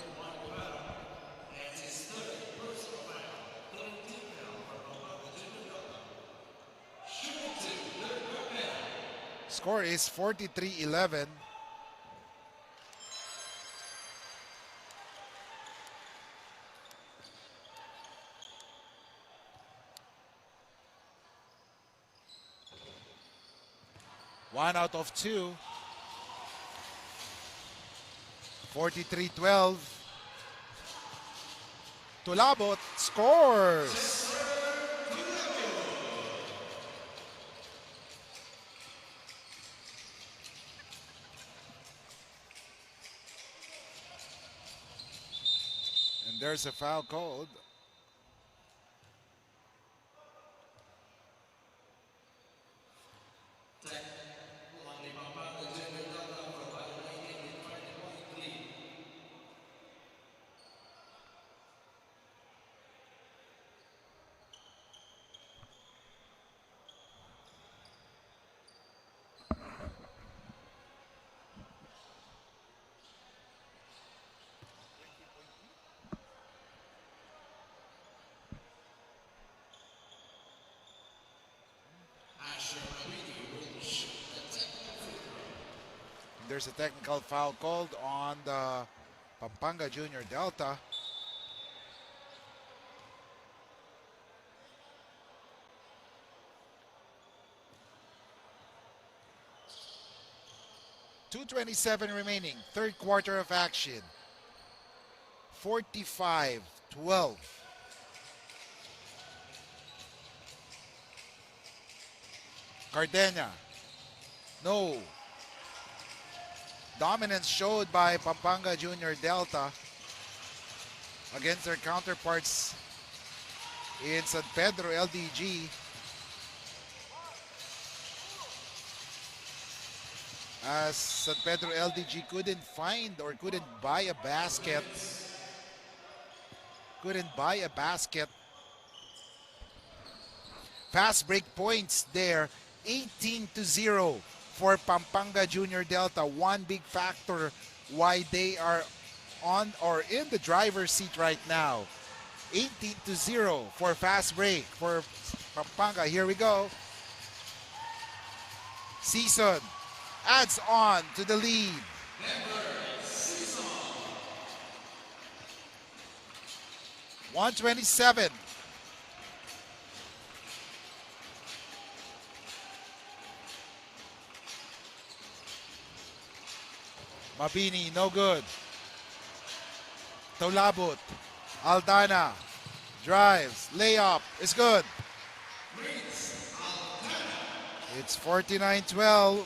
Score is 43-11. One out of two. 43-12. Tulabot scores. And there's a foul called. There's a technical foul called on the Pampanga Junior Delta. .227 remaining, third quarter of action. 45-12. Cardena. No. Dominance showed by Pampanga Junior Delta against their counterparts in San Pedro LDG. As San Pedro LDG couldn't find or couldn't buy a basket. Fast break points there, 18-0 for Pampanga Junior Delta. One big factor why they are on or in the driver's seat right now. 18-0 for fast break for Pampanga. Here we go. Season adds on to the lead. 127. Mabini, no good. Tulabot. Aldana. Drives. Layup. Is good. It's 49-12.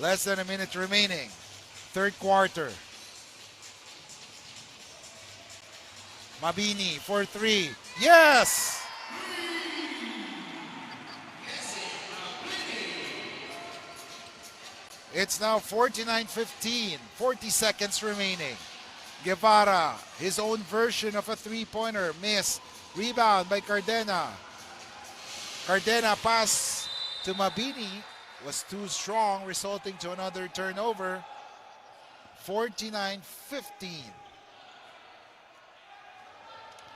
Less than a minute remaining. Third quarter. Mabini for three. Yes! It's now 49-15, 40 seconds remaining. Guevara, his own version of a three-pointer, miss. Rebound by Cardena. Cardena pass to Mabini was too strong, resulting to another turnover. 49-15.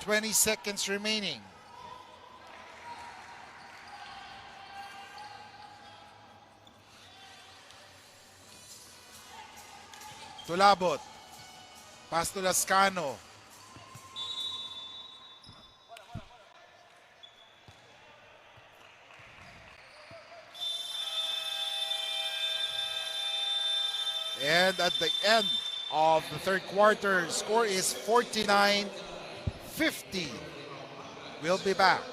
20 seconds remaining. Tulabot. Pass to Lascano. And at the end of the third quarter, score is 49-50. We'll be back.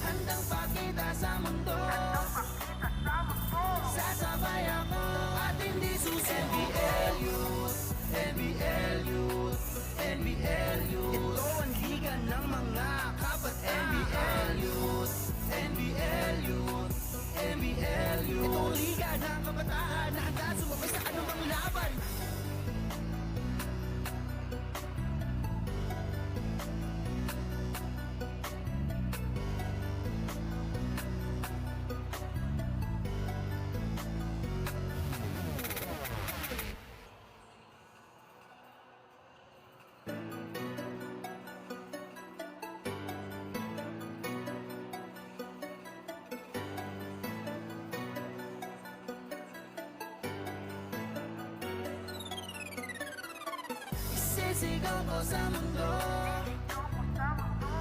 Handang pakita sa mundo. Sasabay ako at hindi susi. NBL Youth, NBL Youth, NBL Youth. Ito ang liga ng mga kabat. NBL Youth, NBL Youth, NBL Youth. Ito ang liga ng kabataan na handa sumabay sa anumang laban. Isisigaw ko sa mundo.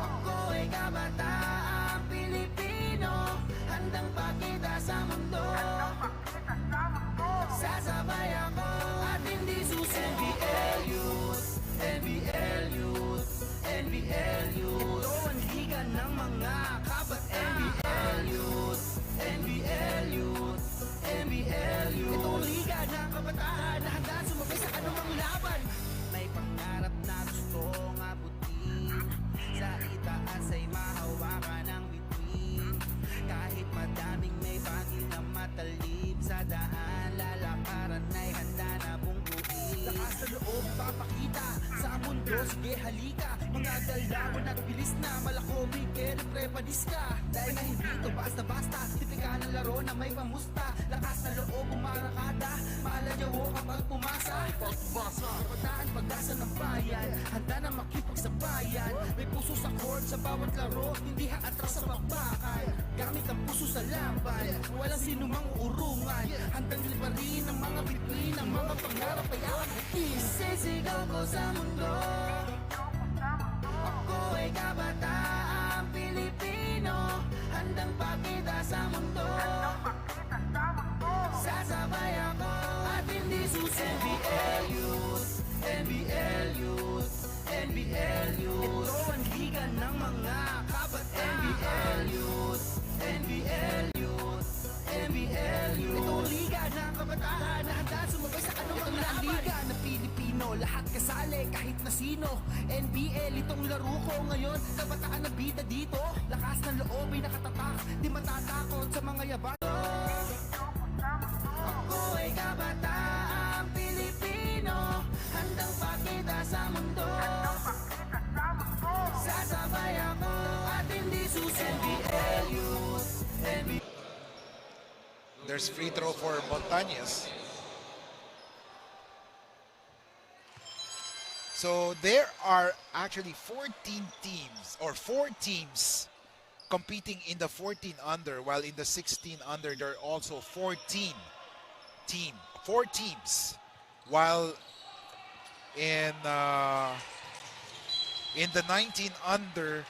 Ako ay kabataang Pilipino, handang pakita sa mundo. Sasabay ako at hindi susi. NBL Youth, NBL Youth, NBL Youth. Ito ang liga ng mga kabat. NBL Youth, NBL Youth, NBL Youth. Ito ang liga ng kabataan na handa sumabay sa anumang laban. May pangarap na gustong abutin, sa itaas ay mahawakan ang bituin. Kahit madaming may bagay na matalib, sa daan lalakaran ay handa na bungguin. Lakas na loob papakita sa mundo, sige halika. Mga galawan at bilis na malakobi, kere prepadis ka. Dahil na hindi ito basta-basta, tipika ng laro na may pamusta. Lakas na loob umarakada, malayawo kapag pumasa. Kabataan pag-asa ng bayan, handa na makipagsabayan. May puso sa court sa bawat laro, hindi haatras sa bakbakan. Gamit ang puso sa laban, walang sinumang urungan. Handang liparin ang mga bituin, ang mga pangarap ay aakatin. Isisigaw ko sa mundo. Ako ay kabataang Pilipino, handang pakita sa mundo. Sasabay ako at hindi susi. NBL Youth, NBL Youth, NBL Youth. Ito ang liga ng mga kabat. NBL Youth, NBL Youth, NBL Youth. Ito ang liga ng kabataan na handa sumabay sa anumang laban. Liga ng Pilipino, lahat kasali kahit na sino. NBL itong laro ko ngayon, kabataan na bida dito. Lakas ng loob ay nakatatak, di matatakot sa mga yaban. Ako ay kabataang Pilipino, handang pakita sa mundo. Sasabay ako at hindi susi. NBL Youth, NBL. There's free throw for Montañez. So there are actually 14 teams or 4 teams competing in the 14 under, while in the 16 under there are also 4 teams, while in the 19 under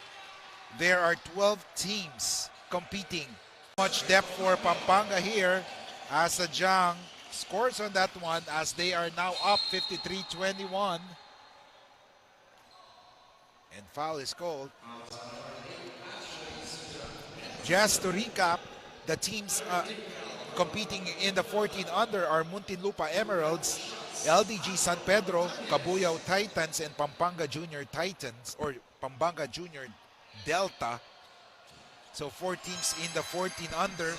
there are 12 teams competing. Much depth for Pampanga here as Jang scores on that one as they are now up 53-21. And foul is called. Just to recap, the teams competing in the 14 under are Muntinlupa Emeralds, LDG San Pedro, Cabuyao Titans, and Pampanga Junior Titans, or Pampanga Junior Delta. So 4 teams in the 14 under.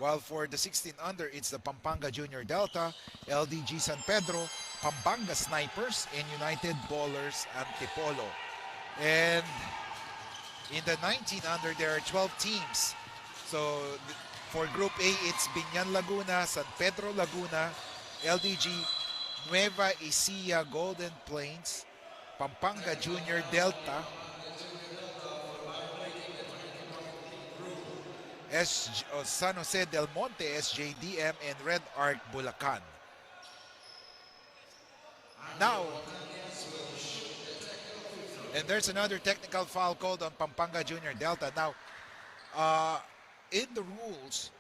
While for the 16 under, it's the Pampanga Junior Delta, LDG San Pedro, Pampanga Snipers, and United Ballers Antipolo. And in the 19 under, there are 12 teams. So for Group A, it's Binyan Laguna, San Pedro Laguna, LDG, Nueva Ecija Golden Plains, Pampanga Junior Delta, San Jose Del Monte, SJDM, and Red Arc Bulacan. Now, and there's another technical foul called on Pampanga Junior Delta. Now, in the rules,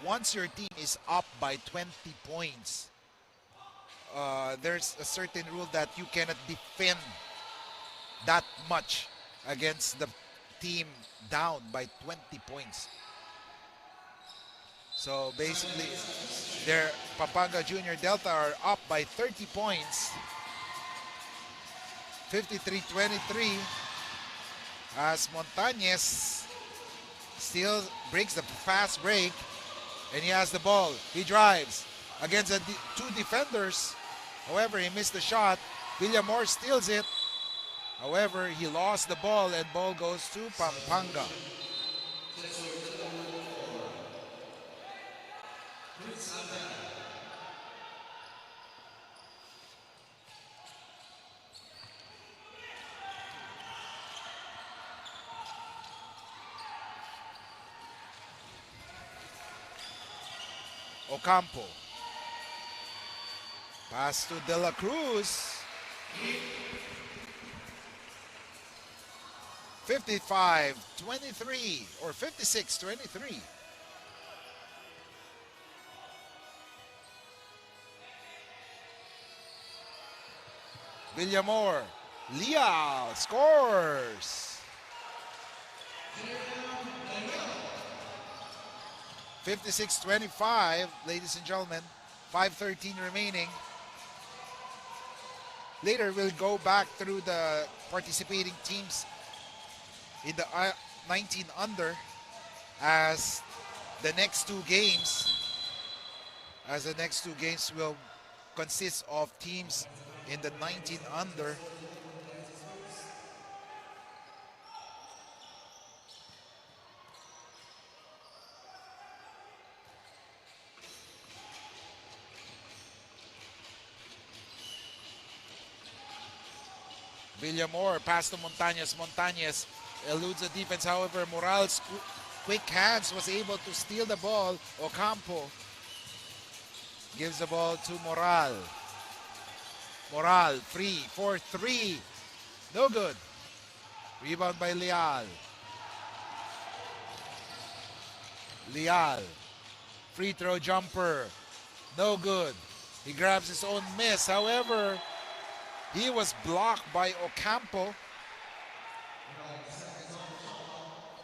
once your team is up by 20 points, there's a certain rule that you cannot defend that much against the team down by 20 points. So basically, their Pampanga Junior Delta are up by 30 points. 53-23 as Montañez still breaks the fast break, and he has the ball. He drives against the two defenders. However, he missed the shot. Villamor steals it. However, he lost the ball, and ball goes to Pampanga. Ocampo. Pass to De La Cruz. 55-23 or 56-23. Villamor. Leal scores. 56-25, ladies and gentlemen. 5:13 remaining. Later, we'll go back through the participating teams in the 19 under as the next two games will consist of teams in the 19 under. Villamor, pass to Montañez. Montañez eludes the defense. However, Moral's quick hands was able to steal the ball. Ocampo gives the ball to Moral. Moral, free for three. No good. Rebound by Leal. Leal. Free throw jumper. No good. He grabs his own miss. However, he was blocked by Ocampo.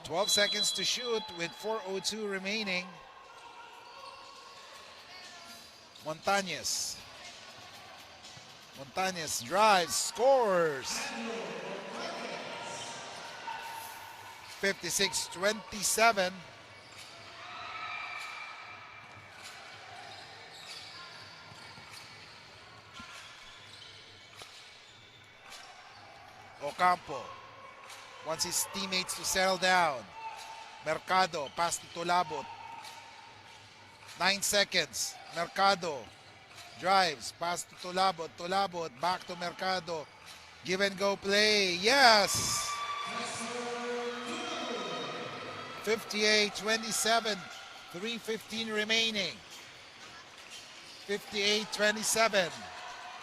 12 seconds to shoot with 4:02 remaining. Montañez. Montañez drives, scores. 56-27. Ocampo wants his teammates to settle down. Mercado, pass to Tolabot. 9 seconds. Mercado drives, pass to Tolabot. Tolabot, back to Mercado. Give and go play. Yes! 58-27. 3:15 remaining. 58-27.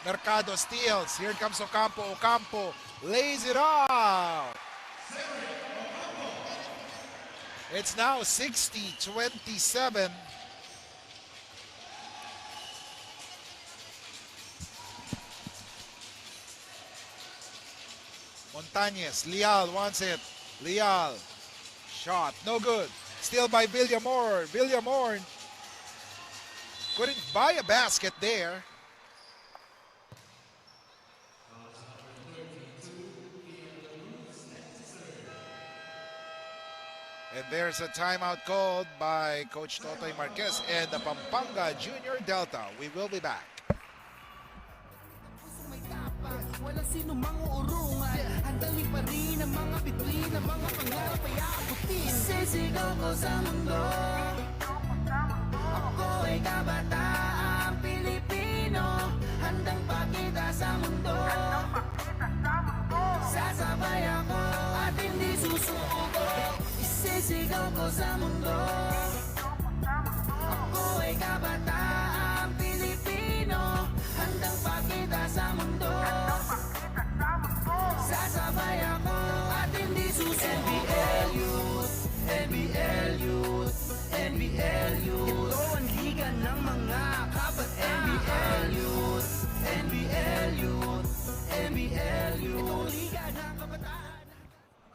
Mercado steals. Here comes Ocampo. Ocampo lays it out. It's now 60-27. Montañez. Leal wants it. Leal. Shot. No good. Still by Villamor. Villamor couldn't buy a basket there. And there's a timeout called by Coach Totoy Marquez and the Pampanga Junior Delta. We will be back. Walang sino mang uurungan. Handali pa rin ang mga bituin, ang mga pangarap ay aabutin. Sisigaw ko sa mundo. Ako ay kabataang Pilipino. Handang pakita sa mundo. Sasabay ako at hindi susuko. Isisigaw ko sa mundo.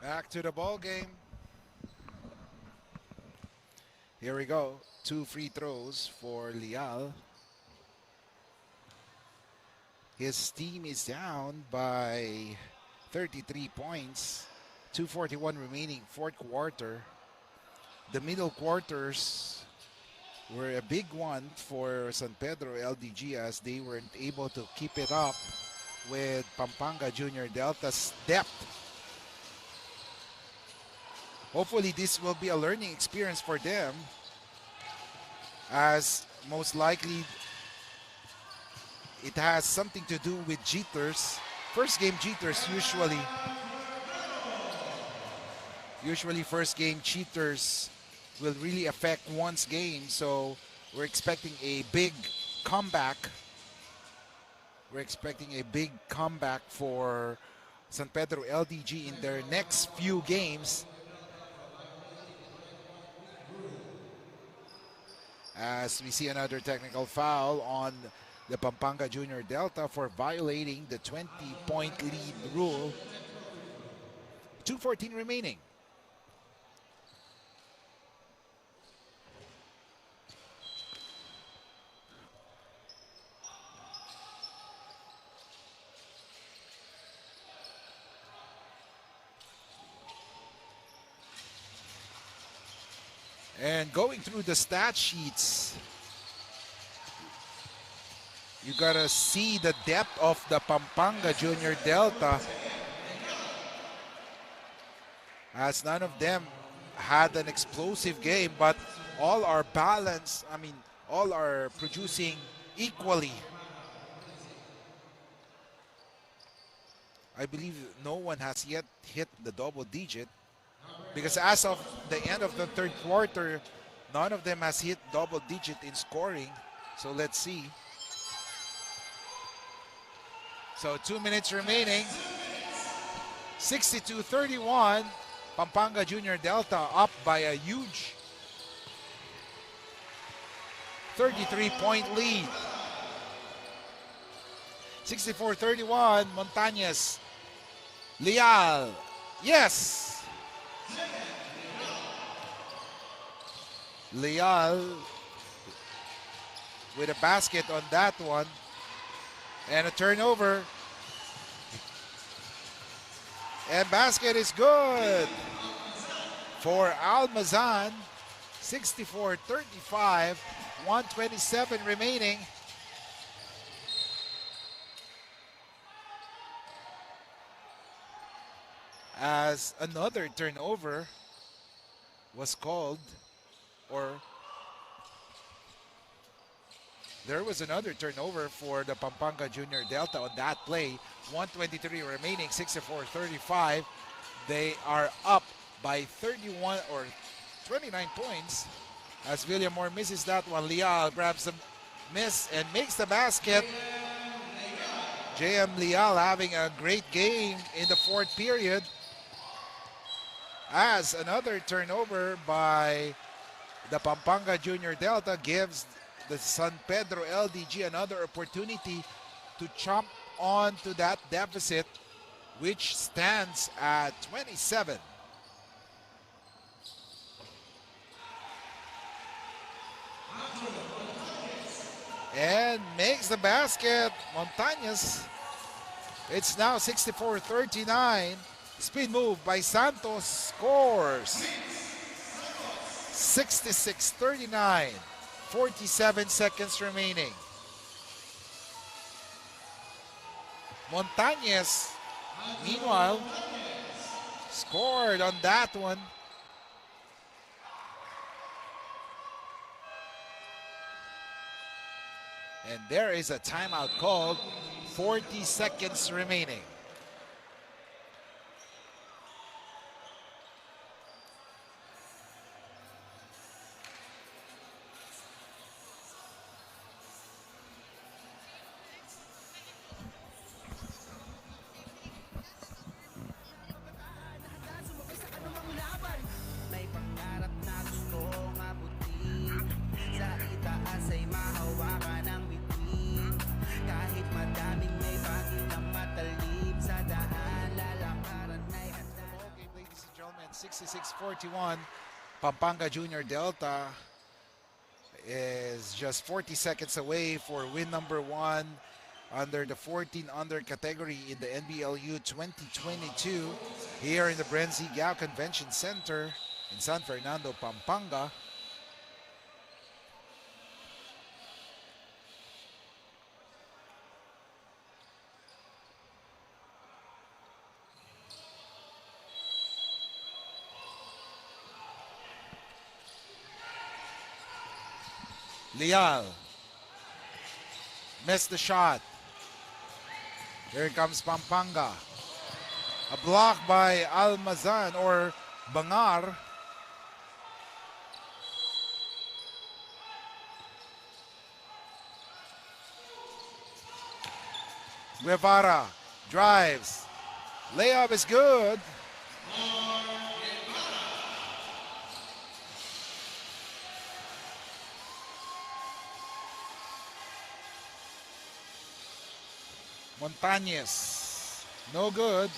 Back to the ball game. Here we go. 2 free throws for Leal. His team is down by 33 points. 2:41 remaining, fourth quarter. The middle quarters were a big one for San Pedro LDG as they weren't able to keep it up with Pampanga Junior Delta's depth. Hopefully this will be a learning experience for them, as most likely it has something to do with jitters. First game jitters usually first game jitters will really affect one's game, so we're expecting a big comeback. We're expecting a big comeback for San Pedro LDG in their next few games, as we see another technical foul on the Pampanga Junior Delta for violating the 20-point lead rule. 2:14 remaining. And going through the stat sheets, you gotta see the depth of the Pampanga Junior Delta, as none of them had an explosive game, but all are balanced. I mean, all are producing equally. I believe no one has yet hit the double digit, because as of the end of the third quarter, none of them has hit double digit in scoring. So let's see. So 2 minutes remaining. 62-31. Pampanga Junior Delta up by a huge 33-point lead. 64-31. Montañez. Leal. Yes. Leal with a basket on that one, and a turnover, and basket is good for Almazan. 64-35, 1:27 remaining. As another turnover was called, or there was another turnover for the Pampanga Junior Delta on that play. 1:23 remaining, 64-35. They are up by 31 or 29 points as Villamor misses that one. Leal grabs the miss and makes the basket. JM Leal having a great game in the fourth period, as another turnover by the Pampanga Junior Delta gives the San Pedro LDG another opportunity to chomp on to that deficit, which stands at 27. And makes the basket, Montañez. It's now 64-39. Spin move by Santos, scores. 66-39. 47 seconds remaining. Montañez, meanwhile, scored on that one. And there is a timeout called. 40 seconds remaining. Kahit madaming may bagay na matalim, 66-41. Pampanga Junior Delta is just 40 seconds away for win number 1 under the 14 under category in the NBLU 2022 here in the Brenzy Gao Convention Center in San Fernando, Pampanga. Leal missed the shot. Here comes Pampanga. A block by Almazan or Bangar. Guevara drives. Layup is good. Montañez, no good.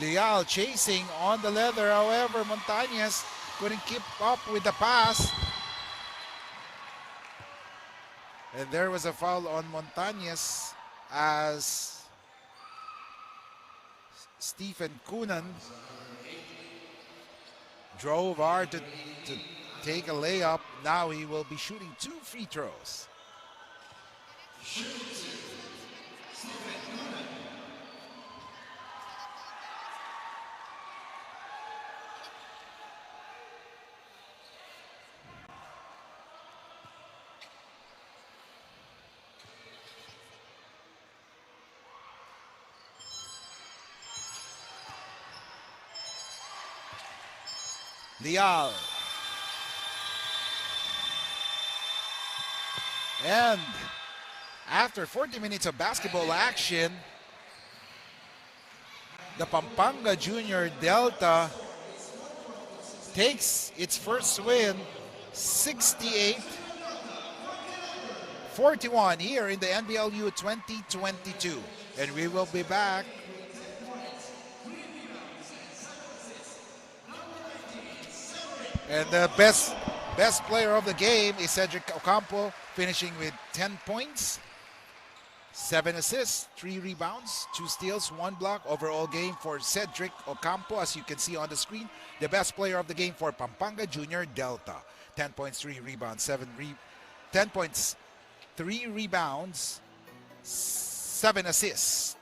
Leal chasing on the leather, however, Montañez couldn't keep up with the pass. And there was a foul on Montañez as Stephen Kunan drove hard to take a layup. Now he will be shooting 2 free throws. Leal. And after 40 minutes of basketball action, the Pampanga Junior Delta takes its first win 68-41 here in the NBLU 2022. And we will be back. And the best player of the game is Cedric Ocampo, finishing with 10 points, 7 assists, 3 rebounds, 2 steals, 1 block. Overall game for Cedric Ocampo, as you can see on the screen. The best player of the game for Pampanga Junior Delta. 10 points, 3 rebounds, 10 points, 3 rebounds, 7 assists,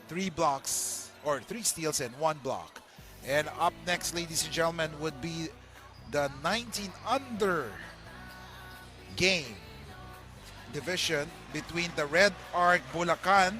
3 blocks, or 3 steals and 1 block. And up next, ladies and gentlemen, would be the 19 under game division between the Red Arc Bulacan